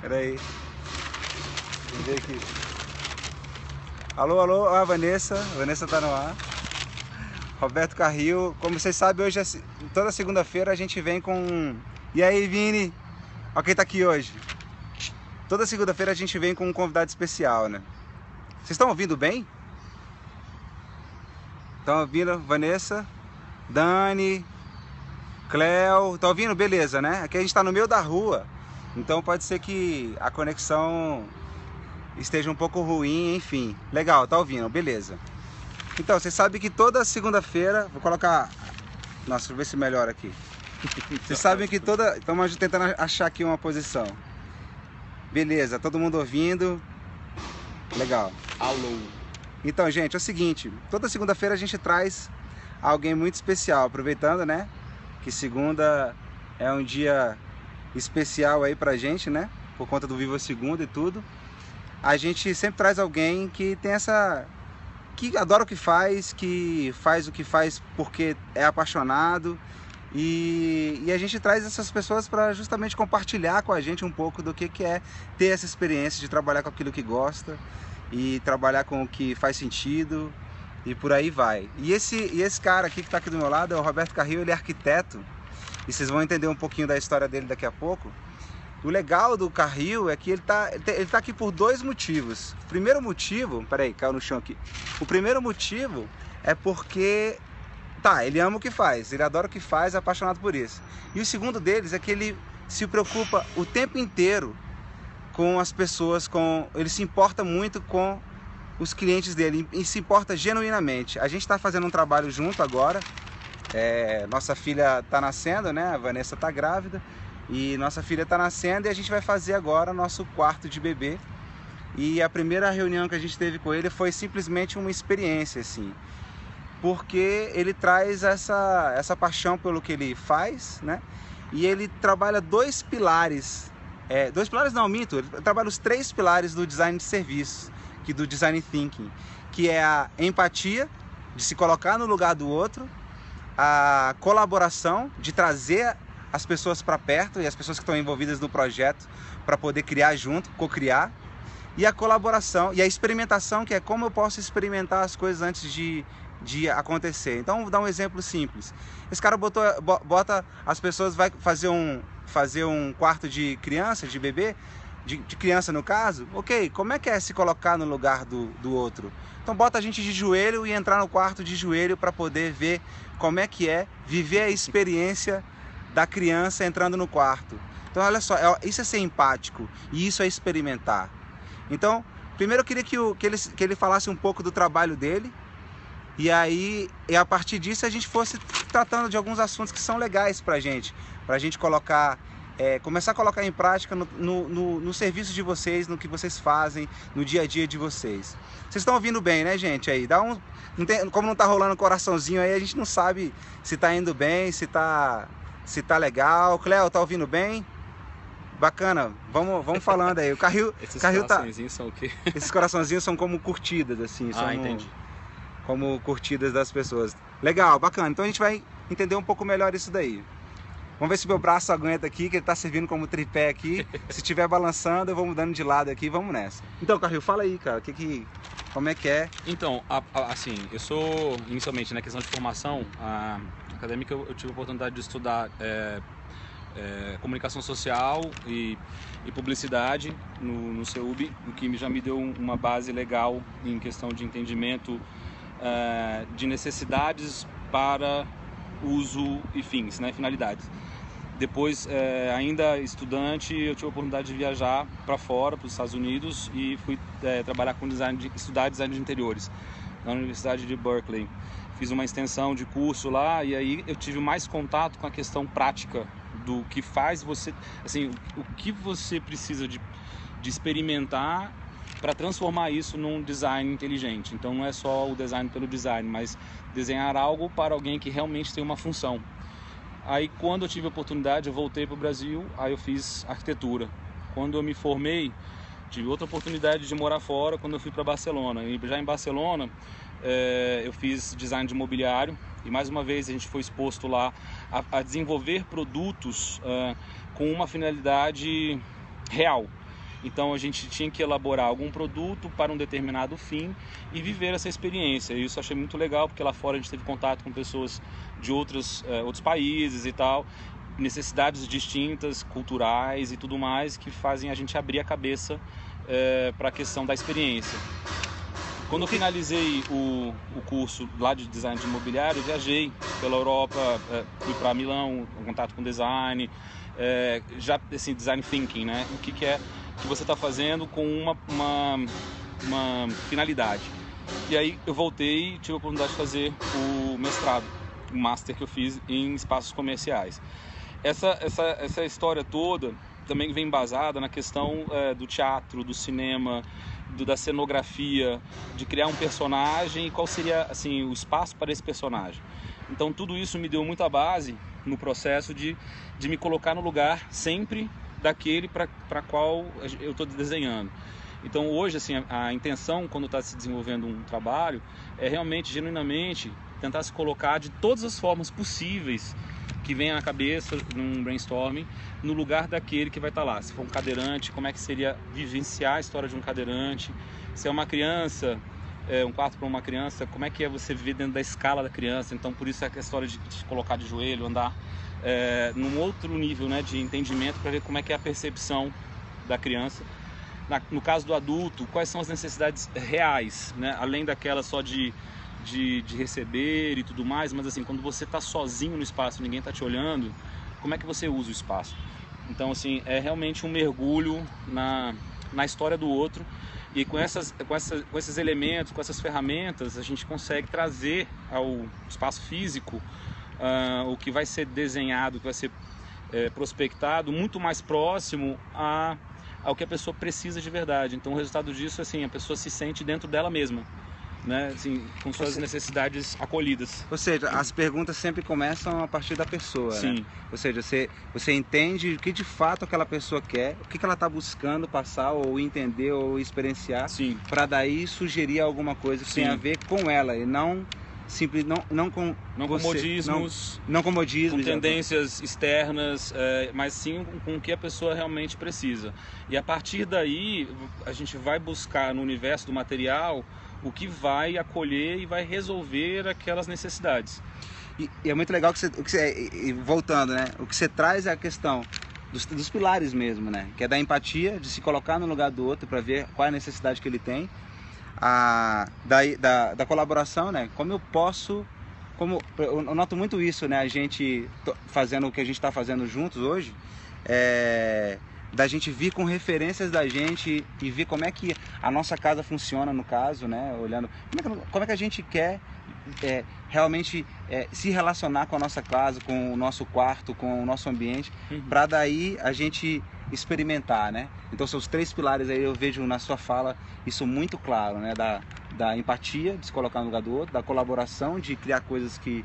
Pera aí. Vamos ver aqui. Alô, alô, a Vanessa. A Vanessa tá no ar. Roberto Carril. Como vocês sabem, hoje, toda segunda-feira a gente vem com... E aí, Vini? Olha quem tá aqui hoje. Toda segunda-feira a gente vem com um convidado especial, né? Vocês estão ouvindo bem? Estão ouvindo, Vanessa? Dani? Cleo? Estão ouvindo? Beleza, né? Aqui a gente tá no meio da rua. Então pode ser que a conexão esteja um pouco ruim, enfim. Legal, tá ouvindo, beleza. Então, vocês sabem que toda segunda-feira... Vou colocar... Nossa, deixa eu ver se melhora aqui. Vocês sabem que toda... Estamos tentando achar aqui uma posição. Beleza, todo mundo ouvindo. Legal. Alô. Então, gente, é o seguinte. Toda segunda-feira a gente traz alguém muito especial. Aproveitando, né? Que segunda é um dia especial aí pra gente, né? Por conta do Viva Segunda e tudo. A gente sempre traz alguém que tem essa... que adora o que faz o que faz porque é apaixonado. E a gente traz essas pessoas para justamente compartilhar com a gente um pouco do que é ter essa experiência de trabalhar com aquilo que gosta e trabalhar com o que faz sentido e por aí vai. E esse cara aqui que está aqui do meu lado é o Roberto Carril, ele é arquiteto e vocês vão entender um pouquinho da história dele daqui a pouco. O legal do Carril é que ele tá aqui por dois motivos. O primeiro motivo... Peraí, caiu no chão aqui. O primeiro motivo é porque... Tá, ele ama o que faz, ele adora o que faz, é apaixonado por isso. E o segundo deles é que ele se preocupa o tempo inteiro com as pessoas, ele se importa muito com os clientes dele e se importa genuinamente. A gente está fazendo um trabalho junto agora. Nossa filha está nascendo, né? A Vanessa está grávida. E nossa filha está nascendo e a gente vai fazer agora nosso quarto de bebê. E a primeira reunião que a gente teve com ele foi simplesmente uma experiência, assim. Porque ele traz essa paixão pelo que ele faz, né? E ele trabalha dois pilares. Dois pilares não, minto. Ele trabalha os três pilares do design de serviços, do design thinking. Que é a empatia, de se colocar no lugar do outro. A colaboração, de trazer as pessoas para perto e as pessoas que estão envolvidas no projeto para poder criar junto, co-criar. E a colaboração e a experimentação, que é como eu posso experimentar as coisas antes de acontecer. Então, vou dar um exemplo simples. Esse cara bota as pessoas, vai fazer um quarto de criança, de bebê, de criança no caso. Ok, como é que é se colocar no lugar do outro? Então bota a gente de joelho e entrar no quarto de joelho para poder ver como é que é viver a experiência da criança entrando no quarto. Então olha só, isso é ser empático e isso é experimentar. Então, primeiro eu queria que ele falasse um pouco do trabalho dele e aí a partir disso a gente fosse tratando de alguns assuntos que são legais pra gente colocar, começar a colocar em prática no serviço de vocês, no que vocês fazem, no dia a dia de vocês. Vocês estão ouvindo bem, né, gente? Aí, como não tá rolando coraçãozinho aí, a gente não sabe se tá indo bem, se tá legal. Cleo, tá ouvindo bem? Bacana, vamos falando aí. O Carril coraçõezinhos são o quê? Esses coraçãozinhos são como curtidas, assim. Entendi. Como curtidas das pessoas. Legal, bacana. Então a gente vai entender um pouco melhor isso daí. Vamos ver se meu braço aguenta aqui, que ele tá servindo como tripé aqui. Se estiver balançando, eu vou mudando de lado aqui e vamos nessa. Então, Carril, fala aí, cara, como é que é? Então, assim, eu sou, inicialmente, na questão de formação acadêmica, eu tive a oportunidade de estudar comunicação social e publicidade no CEUB, o que já me deu uma base legal em questão de entendimento de necessidades para uso e fins, né, finalidades. Depois, ainda estudante, eu tive a oportunidade de viajar para fora, para os Estados Unidos, e fui trabalhar com estudar design de interiores na Universidade de Berkeley. Fiz uma extensão de curso lá e aí eu tive mais contato com a questão prática do que faz você, assim, o que você precisa de experimentar para transformar isso num design inteligente. Então não é só o design pelo design, mas desenhar algo para alguém que realmente tem uma função. Aí quando eu tive a oportunidade, eu voltei para o Brasil, aí eu fiz arquitetura. Quando eu me formei, tive outra oportunidade de morar fora quando eu fui para Barcelona. E já em Barcelona, eu fiz design de mobiliário e mais uma vez a gente foi exposto lá a desenvolver produtos com uma finalidade real. Então a gente tinha que elaborar algum produto para um determinado fim e viver essa experiência. E isso eu achei muito legal, porque lá fora a gente teve contato com pessoas de outros países e tal, necessidades distintas, culturais e tudo mais, que fazem a gente abrir a cabeça para a questão da experiência. Quando eu finalizei o curso lá de design de imobiliário, eu viajei pela Europa, fui para Milão, em contato com design, já assim, design thinking, né? O que é que você está fazendo com uma finalidade. E aí eu voltei e tive a oportunidade de fazer o mestrado, o master que eu fiz em espaços comerciais. Essa história toda também vem embasada na questão do teatro, do cinema, da cenografia, de criar um personagem e qual seria assim, o espaço para esse personagem. Então tudo isso me deu muita base no processo de me colocar no lugar sempre daquele para qual eu estou desenhando. Então hoje assim, a intenção quando está se desenvolvendo um trabalho é realmente, genuinamente, tentar se colocar de todas as formas possíveis que venha na cabeça num brainstorming, no lugar daquele que vai estar lá. Se for um cadeirante, como é que seria vivenciar a história de um cadeirante? Se é uma criança, um quarto para uma criança, como é que é você viver dentro da escala da criança? Então por isso é a história de se colocar de joelho, andar num outro nível, né, de entendimento, para ver como é que é a percepção da criança. No caso do adulto, quais são as necessidades reais, né, além daquela só de receber e tudo mais, mas assim, quando você está sozinho no espaço, ninguém está te olhando, como é que você usa o espaço? Então assim, é realmente um mergulho na história do outro, e com esses elementos, com essas ferramentas, a gente consegue trazer ao espaço físico o que vai ser desenhado, o que vai ser prospectado, muito mais próximo ao que a pessoa precisa de verdade. Então o resultado disso é assim, a pessoa se sente dentro dela mesma, né? Assim, com suas necessidades acolhidas. Ou seja, as perguntas sempre começam a partir da pessoa, sim, né? Ou seja, você entende o que de fato aquela pessoa quer, o que ela está buscando passar, ou entender, ou experienciar, para daí sugerir alguma coisa que tenha a ver com ela, e não simples, não com comodismos, não comodismos, com tendências externas, mas sim com o que a pessoa realmente precisa. E a partir daí a gente vai buscar no universo do material o que vai acolher e vai resolver aquelas necessidades. E é muito legal voltando, né? O que você traz é a questão dos pilares mesmo, né? Que é da empatia, de se colocar no lugar do outro para ver qual é a necessidade que ele tem, da colaboração, né? Como eu posso, eu noto muito isso, né? A gente fazendo o que a gente está fazendo juntos hoje, da gente vir com referências da gente e ver como é que a nossa casa funciona, no caso, né? Olhando como é que a gente quer realmente se relacionar com a nossa casa, com o nosso quarto, com o nosso ambiente, para daí a gente experimentar, né? Então são os 3 pilares aí, eu vejo na sua fala isso muito claro, né? Da empatia, de se colocar no lugar do outro, da colaboração, de criar coisas que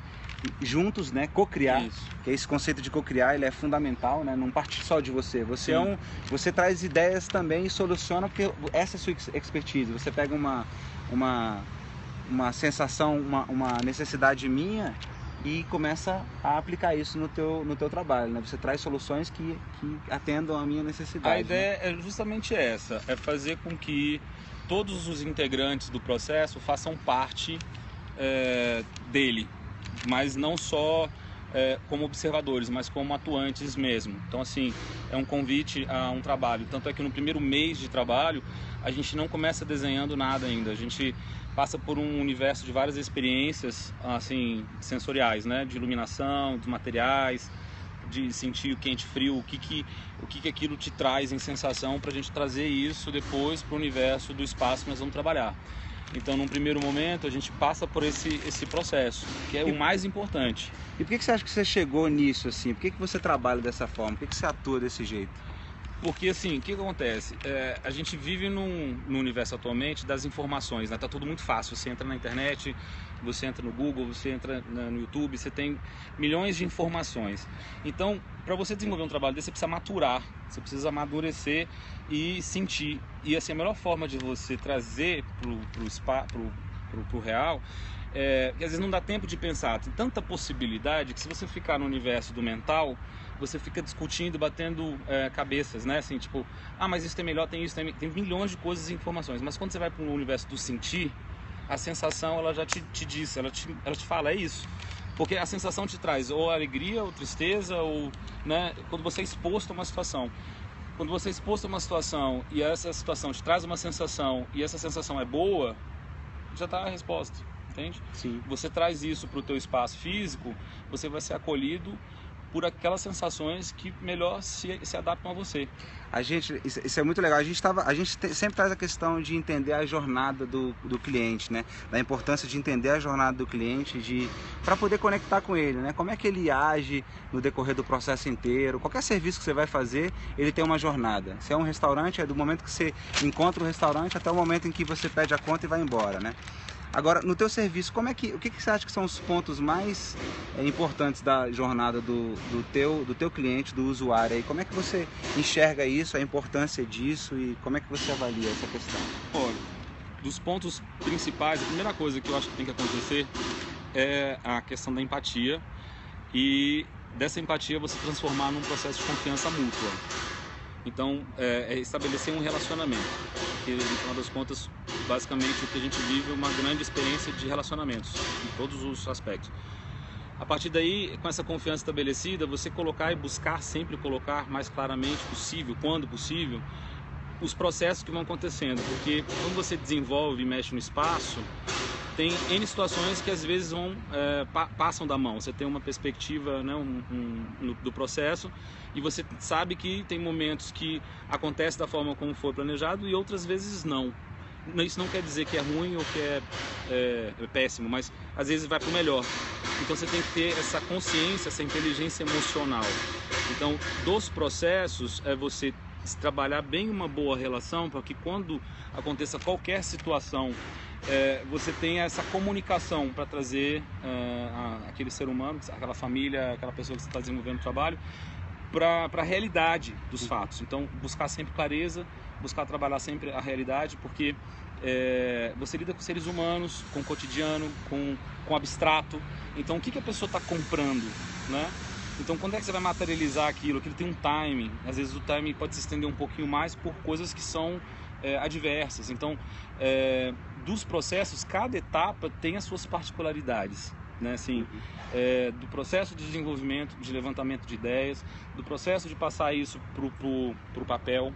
juntos, né, co-criar, que esse conceito de co-criar, ele é fundamental, né, não parte só de você, você traz ideias também e soluciona, porque essa é a sua expertise, você pega uma sensação, uma necessidade minha e começa a aplicar isso no teu trabalho, né, você traz soluções que atendam a minha necessidade. A ideia é justamente essa, é fazer com que todos os integrantes do processo façam parte dele, mas não só como observadores, mas como atuantes mesmo. Então assim, é um convite a um trabalho, tanto é que no primeiro mês de trabalho a gente não começa desenhando nada ainda, a gente passa por um universo de várias experiências assim, sensoriais, né? De iluminação, dos materiais, de sentir o quente, frio, o que aquilo te traz em sensação, para a gente trazer isso depois para o universo do espaço que nós vamos trabalhar. Então, num primeiro momento, a gente passa por esse processo, que é o mais importante. E por que você acha que você chegou nisso, assim? Por que você trabalha dessa forma? Por que você atua desse jeito? Porque, assim, o que acontece? A gente vive no universo atualmente das informações, né? Tá tudo muito fácil. Você entra na internet, você entra no Google, você entra no YouTube, você tem milhões de informações. Então, para você desenvolver um trabalho desse, você precisa maturar, você precisa amadurecer e sentir. E assim, a melhor forma de você trazer pro pro real, que às vezes não dá tempo de pensar. Tem tanta possibilidade que se você ficar no universo do mental, você fica discutindo, batendo cabeças, né? Assim, tipo, mas isso tem melhor, tem isso, tem milhões de coisas e informações. Mas quando você vai para o universo do sentir, a sensação ela já te diz, ela te fala, é isso. Porque a sensação te traz ou alegria, ou tristeza, ou, né? Quando você é exposto a uma situação. Quando você é exposto a uma situação e essa situação te traz uma sensação e essa sensação é boa, já está a resposta, entende? Sim. Você traz isso para o teu espaço físico, você vai ser acolhido por aquelas sensações que melhor se adaptam a você. Isso é muito legal. A gente sempre traz a questão de entender a jornada do cliente, né? Da importância de entender a jornada do cliente, para poder conectar com ele, né? Como é que ele age no decorrer do processo inteiro. Qualquer serviço que você vai fazer, ele tem uma jornada. Se é um restaurante, é do momento que você encontra o restaurante até o momento em que você pede a conta e vai embora, né? Agora, no teu serviço, o que você acha que são os pontos mais importantes da jornada do teu cliente, do usuário aí? Como é que você enxerga isso, a importância disso e como é que você avalia essa questão? Olha, dos pontos principais, a primeira coisa que eu acho que tem que acontecer é a questão da empatia e dessa empatia você transformar num processo de confiança mútua. Então, estabelecer um relacionamento, porque no final das contas, basicamente o que a gente vive é uma grande experiência de relacionamentos, em todos os aspectos. A partir daí, com essa confiança estabelecida, você colocar e buscar sempre colocar mais claramente possível, quando possível, os processos que vão acontecendo, porque quando você desenvolve e mexe no espaço, tem N situações que às vezes passam da mão. Você tem uma perspectiva, né, do processo e você sabe que tem momentos que acontece da forma como foi planejado e outras vezes não. Isso não quer dizer que é ruim ou que é péssimo, mas às vezes vai para o melhor. Então você tem que ter essa consciência, essa inteligência emocional. Então, dos processos, é você trabalhar bem uma boa relação para que quando aconteça qualquer situação, você tenha essa comunicação para trazer aquele ser humano, aquela família, aquela pessoa que você está desenvolvendo o trabalho, para a realidade dos fatos. Então, buscar sempre clareza, buscar trabalhar sempre a realidade, porque você lida com seres humanos, com o cotidiano, com o abstrato. Então, o que a pessoa está comprando, né? Então, quando é que você vai materializar aquilo? Aquilo tem um timing. Às vezes o timing pode se estender um pouquinho mais por coisas que são adversas. Então, dos processos, cada etapa tem as suas particularidades, né? Assim, do processo de desenvolvimento, de levantamento de ideias, do processo de passar isso para o papel,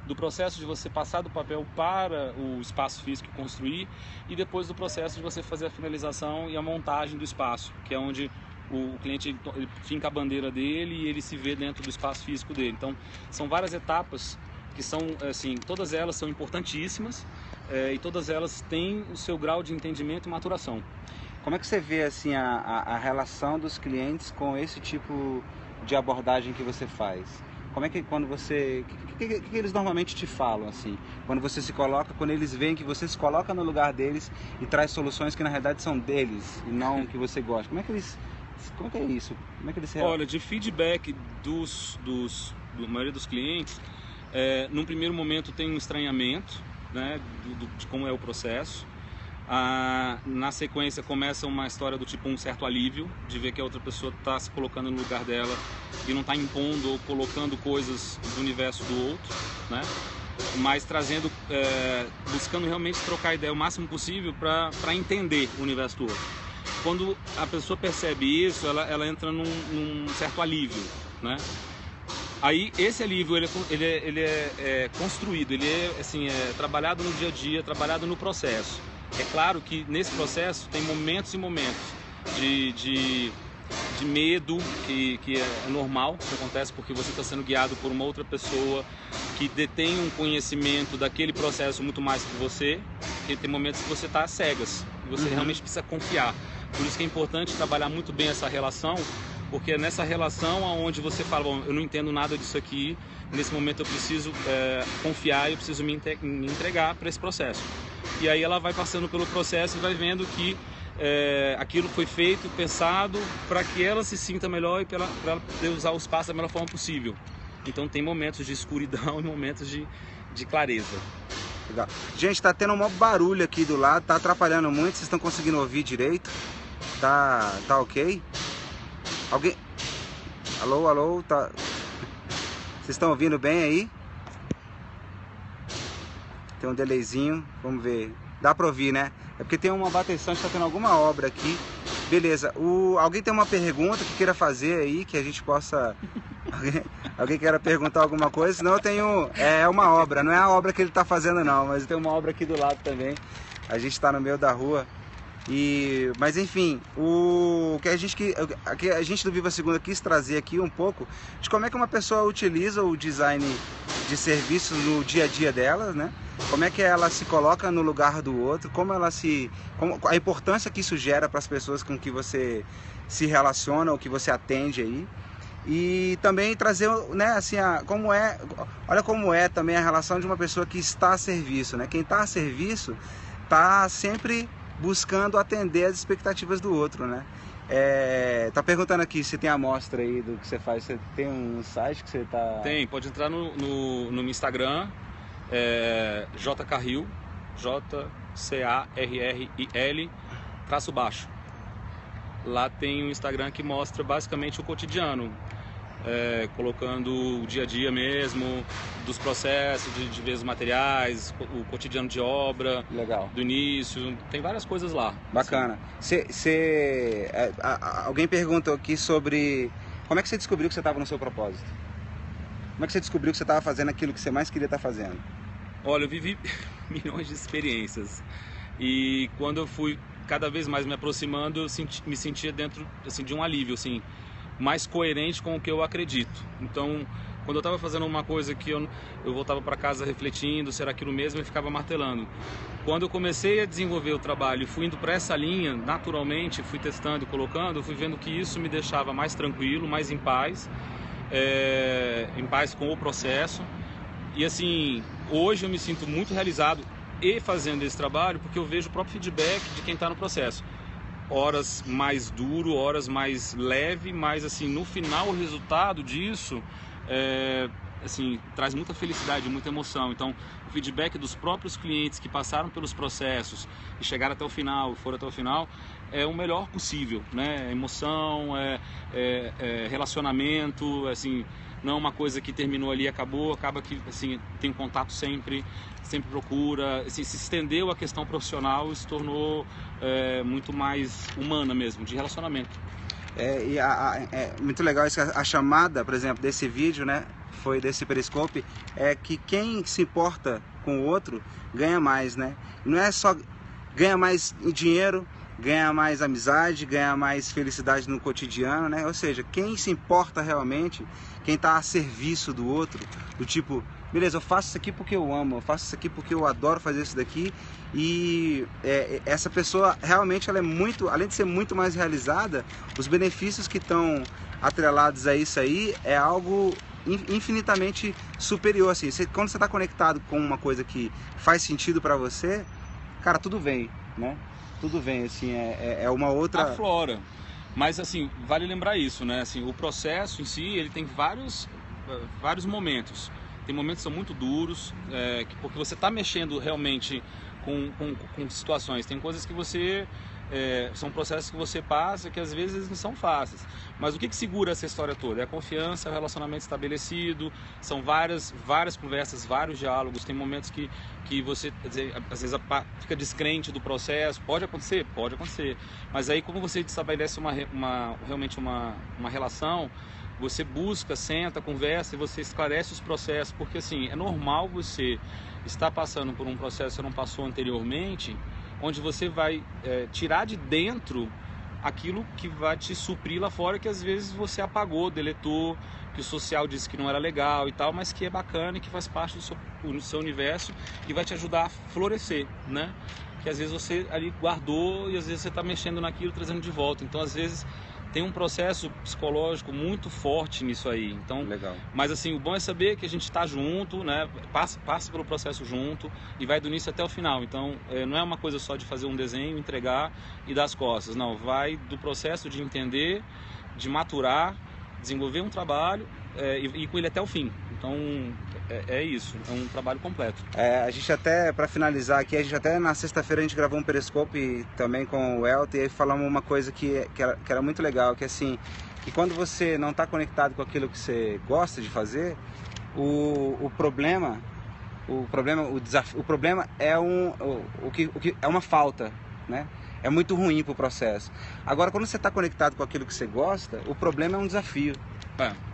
do processo de você passar do papel para o espaço físico e construir, e depois do processo de você fazer a finalização e a montagem do espaço, que é onde o cliente ele finca a bandeira dele e ele se vê dentro do espaço físico dele. Então, são várias etapas que são, assim, todas elas são importantíssimas e todas elas têm o seu grau de entendimento e maturação. Como é que você vê, assim, a relação dos clientes com esse tipo de abordagem que você faz? Como é que quando você... O que eles normalmente te falam, assim? Quando você se coloca, quando eles veem que você se coloca no lugar deles e traz soluções que na realidade são deles e não que você gosta. Como é que é isso? Como é que eles se... Olha, de feedback da maioria dos clientes, num primeiro momento tem um estranhamento, né, de como é o processo. Na sequência começa uma história do tipo um certo alívio de ver que a outra pessoa está se colocando no lugar dela e não está impondo ou colocando coisas do universo do outro, né? Mas trazendo, buscando realmente trocar ideia o máximo possível para entender o universo do outro. Quando a pessoa percebe isso, ela entra num certo alívio, né? Aí esse alívio ele é construído, ele é trabalhado no dia a dia, trabalhado no processo. É claro que nesse processo tem momentos e momentos de medo, que é normal, que acontece porque você está sendo guiado por uma outra pessoa que detém um conhecimento daquele processo muito mais que você, e tem momentos que você está às cegas, e você realmente precisa confiar. Por isso que é importante trabalhar muito bem essa relação, porque é nessa relação onde você fala, bom, eu não entendo nada disso aqui, nesse momento eu preciso confiar, eu preciso me entregar para esse processo. E aí ela vai passando pelo processo e vai vendo que aquilo foi feito, pensado para que ela se sinta melhor e para ela poder usar o espaço da melhor forma possível. Então tem momentos de escuridão e momentos de clareza. Legal. Gente, tá tendo um maior barulho aqui do lado, tá atrapalhando muito, vocês estão conseguindo ouvir direito? Tá ok? Alguém... Alô, alô, tá... Vocês estão ouvindo bem aí? Tem um delayzinho, vamos ver. Dá pra ouvir, né? É porque tem uma bateção, tá tendo alguma obra aqui. Beleza. Alguém tem uma pergunta que queira fazer aí, que a gente possa... Alguém queira perguntar alguma coisa? Senão eu tenho... É uma obra, não é a obra que ele tá fazendo não, mas tem uma obra aqui do lado também. A gente tá no meio da rua. Mas enfim, o que a gente do Viva Segunda quis trazer aqui um pouco de como é que uma pessoa utiliza o design de serviços no dia a dia delas, né? Como é que ela se coloca no lugar do outro, a importância que isso gera para as pessoas com que você se relaciona ou que você atende aí. E também trazer, né, assim, olha como é também a relação de uma pessoa que está a serviço, né? Quem está a serviço está sempre buscando atender as expectativas do outro, né? Tá perguntando aqui se tem amostra aí do que você faz. Você tem um site que você tá... Tem, pode entrar no Instagram, jcarril, JCARRIL, _. Lá tem um Instagram que mostra basicamente o cotidiano, colocando o dia a dia mesmo, dos processos, de ver os materiais, o cotidiano de obra. Legal. Do início, tem várias coisas lá. Bacana. Alguém perguntou aqui sobre como é que você descobriu que você estava no seu propósito? Como é que você descobriu que você estava fazendo aquilo que você mais queria estar fazendo? Olha, eu vivi milhões de experiências e quando eu fui cada vez mais me aproximando, eu me sentia dentro assim, de um alívio, assim, mais coerente com o que eu acredito. Então, quando eu estava fazendo uma coisa que eu voltava para casa refletindo, será aquilo mesmo, e ficava martelando. Quando eu comecei a desenvolver o trabalho e fui indo para essa linha, naturalmente, fui testando e colocando, fui vendo que isso me deixava mais tranquilo, mais em paz com o processo. E assim, hoje eu me sinto muito realizado e fazendo esse trabalho, porque eu vejo o próprio feedback de quem está no processo. Horas mais duro, horas mais leve, mas assim, no final o resultado disso assim, traz muita felicidade, muita emoção. Então, o feedback dos próprios clientes que passaram pelos processos e chegaram até o final, foram até o final, é o melhor possível, né? Emoção, relacionamento, assim, não é uma coisa que terminou ali e acabou, acaba que assim, tem contato sempre procura, assim, se estendeu a questão profissional e se tornou muito mais humana mesmo, de relacionamento. Muito legal isso, a chamada, por exemplo, desse vídeo, né, foi desse Periscope, é que quem se importa com o outro ganha mais, né? Não é só ganha mais dinheiro, ganha mais amizade, ganha mais felicidade no cotidiano, né? Ou seja, quem se importa realmente, quem está a serviço do outro, do tipo, beleza, eu faço isso aqui porque eu amo, eu faço isso aqui porque eu adoro fazer isso daqui, e essa pessoa realmente, ela é muito, além de ser muito mais realizada, os benefícios que estão atrelados a isso aí é algo infinitamente superior, assim. Quando você está conectado com uma coisa que faz sentido para você, cara, tudo vem, né? Tudo vem, assim, é uma outra... Aflora. Mas, assim, vale lembrar isso, né? Assim, o processo em si, ele tem vários momentos. Tem momentos que são muito duros, porque você está mexendo realmente com situações. Tem coisas que você... são processos que você passa que às vezes não são fáceis. Mas o que segura essa história toda? É a confiança, é o relacionamento estabelecido, são várias conversas, vários diálogos. Tem momentos que você, às vezes, fica descrente do processo. Pode acontecer? Pode acontecer. Mas aí, como você estabelece realmente uma relação, você busca, senta, conversa e você esclarece os processos. Porque assim, é normal você estar passando por um processo que você não passou anteriormente, onde você vai tirar de dentro aquilo que vai te suprir lá fora, que às vezes você apagou, deletou, que o social disse que não era legal e tal, mas que é bacana e que faz parte do seu universo e vai te ajudar a florescer, né? Que às vezes você ali guardou e às vezes você está mexendo naquilo, trazendo de volta. Então, às vezes, tem um processo psicológico muito forte nisso aí. Então, legal. Mas assim, o bom é saber que a gente está junto, né? Passa pelo processo junto e vai do início até o final. Então, não é uma coisa só de fazer um desenho, entregar e dar as costas. Não, vai do processo de entender, de maturar, desenvolver um trabalho, ir com ele até o fim. Então é isso, é um trabalho completo. A gente até, para finalizar aqui, a gente até na sexta-feira a gente gravou um Periscope também com o Elton, e aí falamos uma coisa que era muito legal, que assim, que quando você não está conectado com aquilo que você gosta de fazer, o problema é é uma falta, né? É muito ruim para o processo. Agora, quando você está conectado com aquilo que você gosta, o problema é um desafio.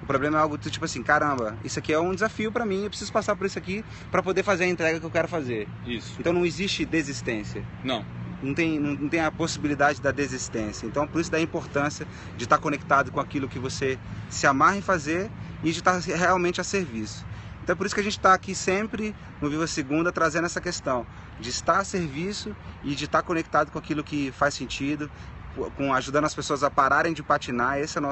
O problema é algo tipo assim, caramba, isso aqui é um desafio para mim, eu preciso passar por isso aqui para poder fazer a entrega que eu quero fazer. Isso. Então não existe desistência. Não tem a possibilidade da desistência. Então por isso da importância de estar conectado com aquilo que você se amarra em fazer e de estar realmente a serviço. Então é por isso que a gente está aqui sempre no Viva Segunda trazendo essa questão de estar a serviço e de estar conectado com aquilo que faz sentido, ajudando as pessoas a pararem de patinar. Esse é o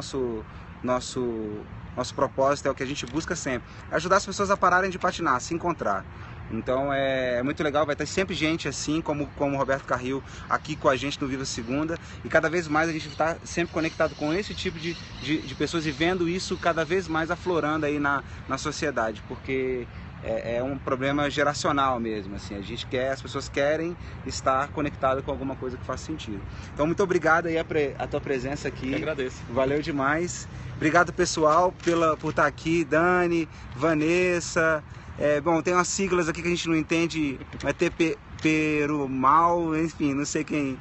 nosso propósito, é o que a gente busca sempre, ajudar as pessoas a pararem de patinar, a se encontrar. Então é muito legal, vai ter sempre gente assim, como o Roberto Carril aqui com a gente no Viva Segunda, e cada vez mais a gente está sempre conectado com esse tipo de pessoas e vendo isso cada vez mais aflorando aí na sociedade, porque é um problema geracional mesmo, assim, as pessoas querem estar conectadas com alguma coisa que faça sentido. Então muito obrigado aí a tua presença aqui. Eu agradeço. Valeu demais. Obrigado pessoal por estar aqui, Dani, Vanessa. Bom, tem umas siglas aqui que a gente não entende, vai ter Perumal, enfim, não sei quem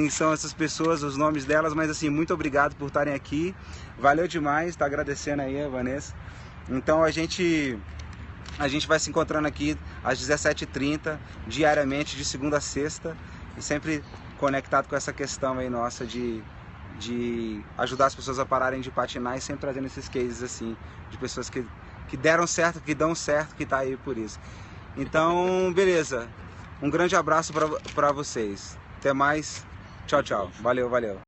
são essas pessoas, os nomes delas, mas assim, muito obrigado por estarem aqui. Valeu demais, tá agradecendo aí a Vanessa. Então a gente vai se encontrando aqui às 17h30, diariamente, de segunda a sexta, e sempre conectado com essa questão aí nossa de ajudar as pessoas a pararem de patinar e sempre trazendo esses cases assim, de pessoas que deram certo, que dão certo, que tá aí por isso. Então, beleza. Um grande abraço para vocês. Até mais. Tchau, tchau. Valeu, valeu.